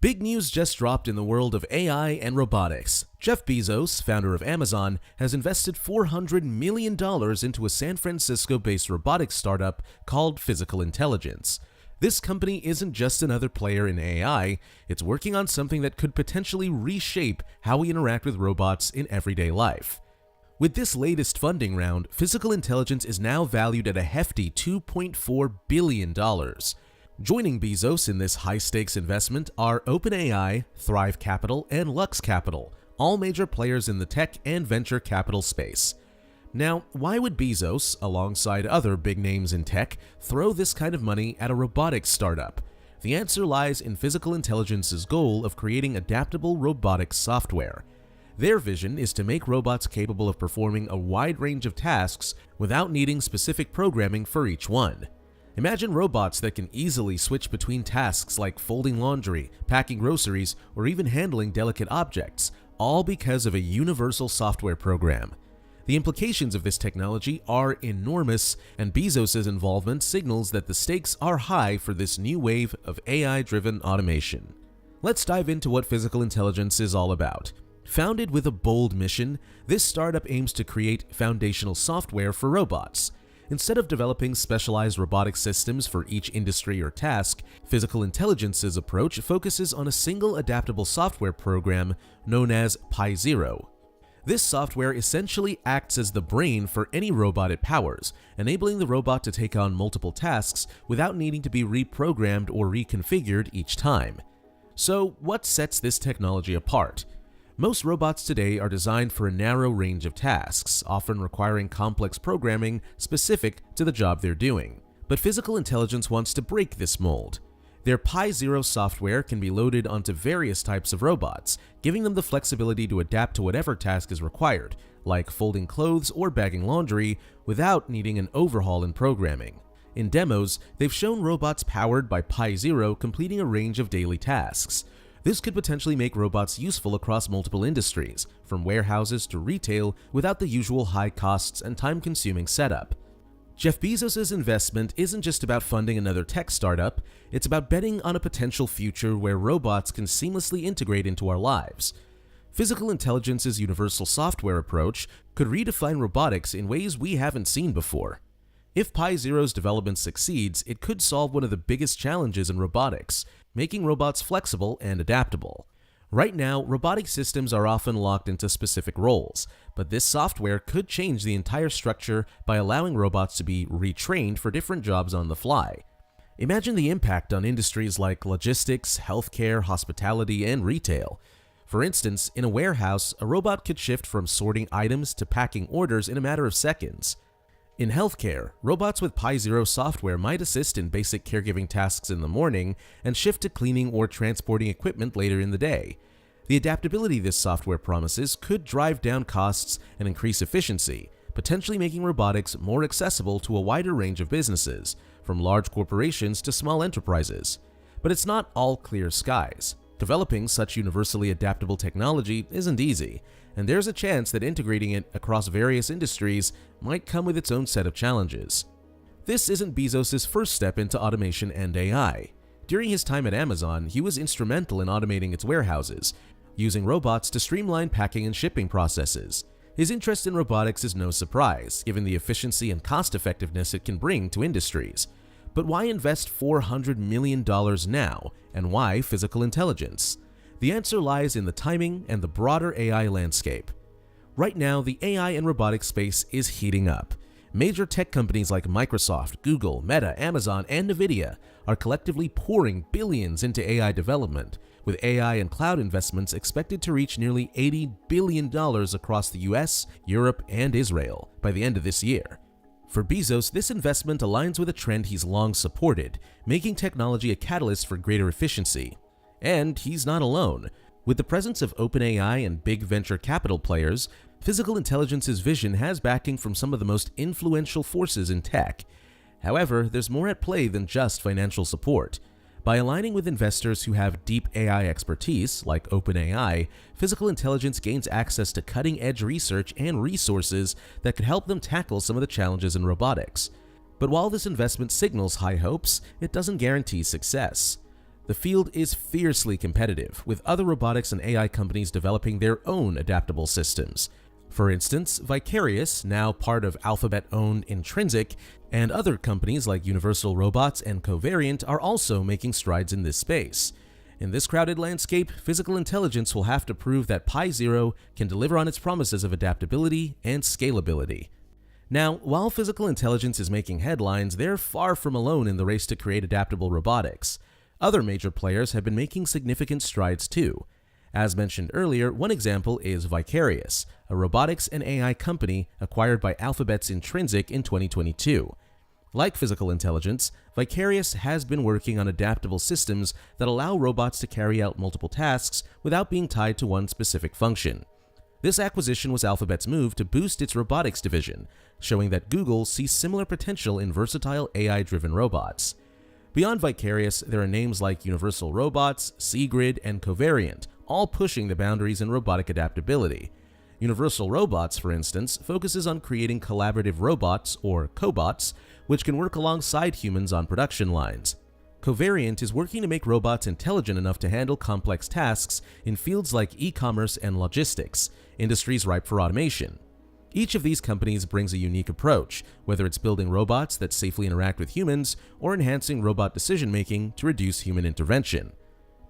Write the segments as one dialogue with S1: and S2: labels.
S1: Big news just dropped in the world of AI and robotics. Jeff Bezos, founder of Amazon, has invested $400 million into a San Francisco-based robotics startup called Physical Intelligence. This company isn't just another player in AI, it's working on something that could potentially reshape how we interact with robots in everyday life. With this latest funding round, Physical Intelligence is now valued at a hefty $2.4 billion. Joining Bezos in this high-stakes investment are OpenAI, Thrive Capital, and Lux Capital, all major players in the tech and venture capital space. Now, why would Bezos, alongside other big names in tech, throw this kind of money at a robotics startup? The answer lies in Physical Intelligence's goal of creating adaptable robotics software. Their vision is to make robots capable of performing a wide range of tasks without needing specific programming for each one. Imagine robots that can easily switch between tasks like folding laundry, packing groceries, or even handling delicate objects, all because of a universal software program. The implications of this technology are enormous, and Bezos' involvement signals that the stakes are high for this new wave of AI-driven automation. Let's dive into what Physical Intelligence is all about. Founded with a bold mission, this startup aims to create foundational software for robots. Instead of developing specialized robotic systems for each industry or task, Physical Intelligence's approach focuses on a single adaptable software program known as Pi-Zero. This software essentially acts as the brain for any robot it powers, enabling the robot to take on multiple tasks without needing to be reprogrammed or reconfigured each time. So, what sets this technology apart? Most robots today are designed for a narrow range of tasks, often requiring complex programming specific to the job they're doing. But Physical Intelligence wants to break this mold. Their Pi-Zero software can be loaded onto various types of robots, giving them the flexibility to adapt to whatever task is required, like folding clothes or bagging laundry, without needing an overhaul in programming. In demos, they've shown robots powered by Pi-Zero completing a range of daily tasks. This could potentially make robots useful across multiple industries, from warehouses to retail, without the usual high costs and time-consuming setup. Jeff Bezos' investment isn't just about funding another tech startup, it's about betting on a potential future where robots can seamlessly integrate into our lives. Physical Intelligence's universal software approach could redefine robotics in ways we haven't seen before. If Pi-Zero's development succeeds, it could solve one of the biggest challenges in robotics, making robots flexible and adaptable. Right now, robotic systems are often locked into specific roles, but this software could change the entire structure by allowing robots to be retrained for different jobs on the fly. Imagine the impact on industries like logistics, healthcare, hospitality, and retail. For instance, in a warehouse, a robot could shift from sorting items to packing orders in a matter of seconds. In healthcare, robots with Pi-Zero software might assist in basic caregiving tasks in the morning and shift to cleaning or transporting equipment later in the day. The adaptability this software promises could drive down costs and increase efficiency, potentially making robotics more accessible to a wider range of businesses, from large corporations to small enterprises. But it's not all clear skies. Developing such universally adaptable technology isn't easy, and there's a chance that integrating it across various industries might come with its own set of challenges. This isn't Bezos' first step into automation and AI. During his time at Amazon, he was instrumental in automating its warehouses, using robots to streamline packing and shipping processes. His interest in robotics is no surprise, given the efficiency and cost-effectiveness it can bring to industries. But why invest $400 million now, and why Physical Intelligence? The answer lies in the timing and the broader AI landscape. Right now, the AI and robotics space is heating up. Major tech companies like Microsoft, Google, Meta, Amazon, and Nvidia are collectively pouring billions into AI development, with AI and cloud investments expected to reach nearly $80 billion across the US, Europe, and Israel by the end of this year. For Bezos, this investment aligns with a trend he's long supported, making technology a catalyst for greater efficiency. And he's not alone. With the presence of OpenAI and big venture capital players, Physical Intelligence's vision has backing from some of the most influential forces in tech. However, there's more at play than just financial support. By aligning with investors who have deep AI expertise, like OpenAI, Physical Intelligence gains access to cutting-edge research and resources that could help them tackle some of the challenges in robotics. But while this investment signals high hopes, it doesn't guarantee success. The field is fiercely competitive, with other robotics and AI companies developing their own adaptable systems. For instance, Vicarious, now part of Alphabet-owned Intrinsic, and other companies like Universal Robots and Covariant are also making strides in this space. In this crowded landscape, physical intelligence will have to prove that Pi Zero can deliver on its promises of adaptability and scalability. Now, while physical intelligence is making headlines, they're far from alone in the race to create adaptable robotics. Other major players have been making significant strides too. As mentioned earlier, one example is Vicarious, a robotics and AI company acquired by Alphabet's Intrinsic in 2022. Like physical intelligence, Vicarious has been working on adaptable systems that allow robots to carry out multiple tasks without being tied to one specific function. This acquisition was Alphabet's move to boost its robotics division, showing that Google sees similar potential in versatile AI-driven robots. Beyond Vicarious, there are names like Universal Robots, Seegrid, and Covariant, all pushing the boundaries in robotic adaptability. Universal Robots, for instance, focuses on creating collaborative robots, or cobots, which can work alongside humans on production lines. Covariant is working to make robots intelligent enough to handle complex tasks in fields like e-commerce and logistics, industries ripe for automation. Each of these companies brings a unique approach, whether it's building robots that safely interact with humans or enhancing robot decision-making to reduce human intervention.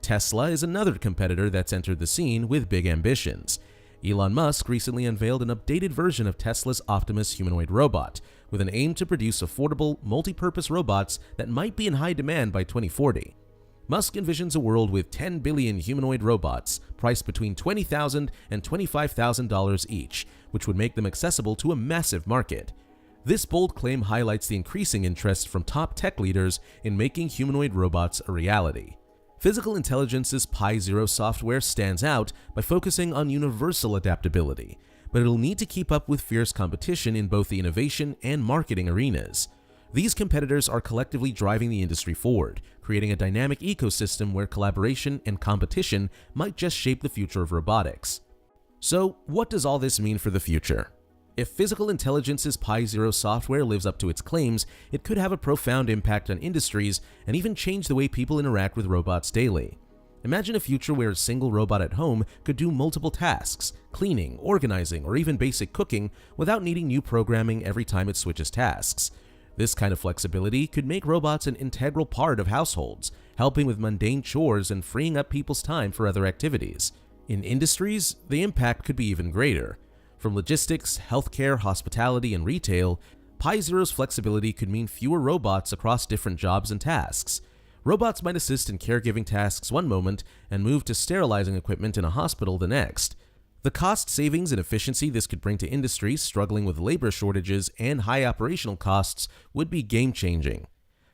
S1: Tesla is another competitor that's entered the scene with big ambitions. Elon Musk recently unveiled an updated version of Tesla's Optimus humanoid robot, with an aim to produce affordable, multi-purpose robots that might be in high demand by 2040. Musk envisions a world with 10 billion humanoid robots, priced between $20,000 and $25,000 each, which would make them accessible to a massive market. This bold claim highlights the increasing interest from top tech leaders in making humanoid robots a reality. Physical Intelligence's Pi Zero software stands out by focusing on universal adaptability, but it'll need to keep up with fierce competition in both the innovation and marketing arenas. These competitors are collectively driving the industry forward, creating a dynamic ecosystem where collaboration and competition might just shape the future of robotics. So, what does all this mean for the future? If Physical Intelligence's Pi Zero software lives up to its claims, it could have a profound impact on industries and even change the way people interact with robots daily. Imagine a future where a single robot at home could do multiple tasks, cleaning, organizing, or even basic cooking without needing new programming every time it switches tasks. This kind of flexibility could make robots an integral part of households, helping with mundane chores and freeing up people's time for other activities. In industries, the impact could be even greater. From logistics, healthcare, hospitality, and retail, Pi Zero's flexibility could mean fewer robots across different jobs and tasks. Robots might assist in caregiving tasks one moment and move to sterilizing equipment in a hospital the next. The cost savings and efficiency this could bring to industries struggling with labor shortages and high operational costs would be game-changing.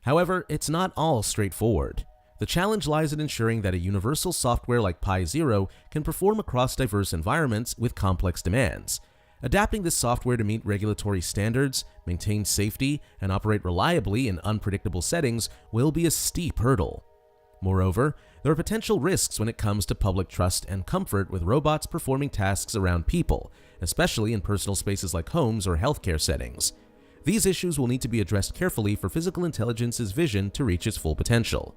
S1: However, it's not all straightforward. The challenge lies in ensuring that a universal software like Pi Zero can perform across diverse environments with complex demands. Adapting this software to meet regulatory standards, maintain safety, and operate reliably in unpredictable settings will be a steep hurdle. Moreover, there are potential risks when it comes to public trust and comfort with robots performing tasks around people, especially in personal spaces like homes or healthcare settings. These issues will need to be addressed carefully for Physical Intelligence's vision to reach its full potential.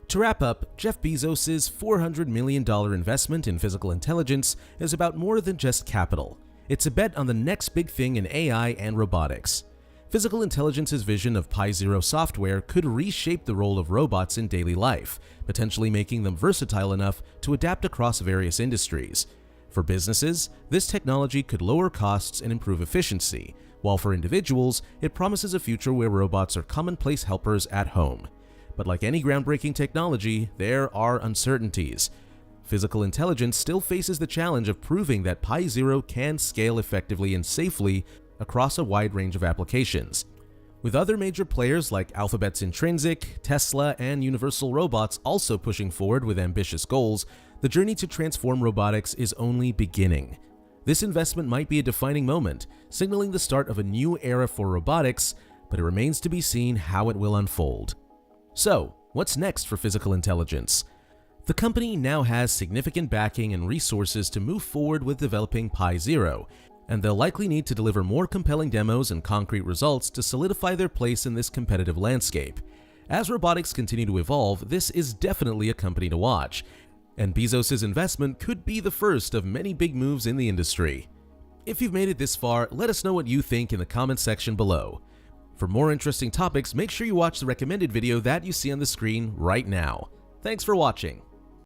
S1: To wrap up, Jeff Bezos' $400 million investment in Physical Intelligence is about more than just capital. It's a bet on the next big thing in AI and robotics. Physical Intelligence's vision of Pi Zero software could reshape the role of robots in daily life, potentially making them versatile enough to adapt across various industries. For businesses, this technology could lower costs and improve efficiency, while for individuals, it promises a future where robots are commonplace helpers at home. But like any groundbreaking technology, there are uncertainties. Physical Intelligence still faces the challenge of proving that Pi Zero can scale effectively and safely across a wide range of applications. With other major players like Alphabet's Intrinsic, Tesla, and Universal Robots also pushing forward with ambitious goals, the journey to transform robotics is only beginning. This investment might be a defining moment, signaling the start of a new era for robotics, but it remains to be seen how it will unfold. So, what's next for Physical Intelligence? The company now has significant backing and resources to move forward with developing Pi Zero, and they'll likely need to deliver more compelling demos and concrete results to solidify their place in this competitive landscape. As robotics continue to evolve, this is definitely a company to watch, and Bezos' investment could be the first of many big moves in the industry. If you've made it this far, let us know what you think in the comments section below. For more interesting topics, make sure you watch the recommended video that you see on the screen right now. Thanks for watching.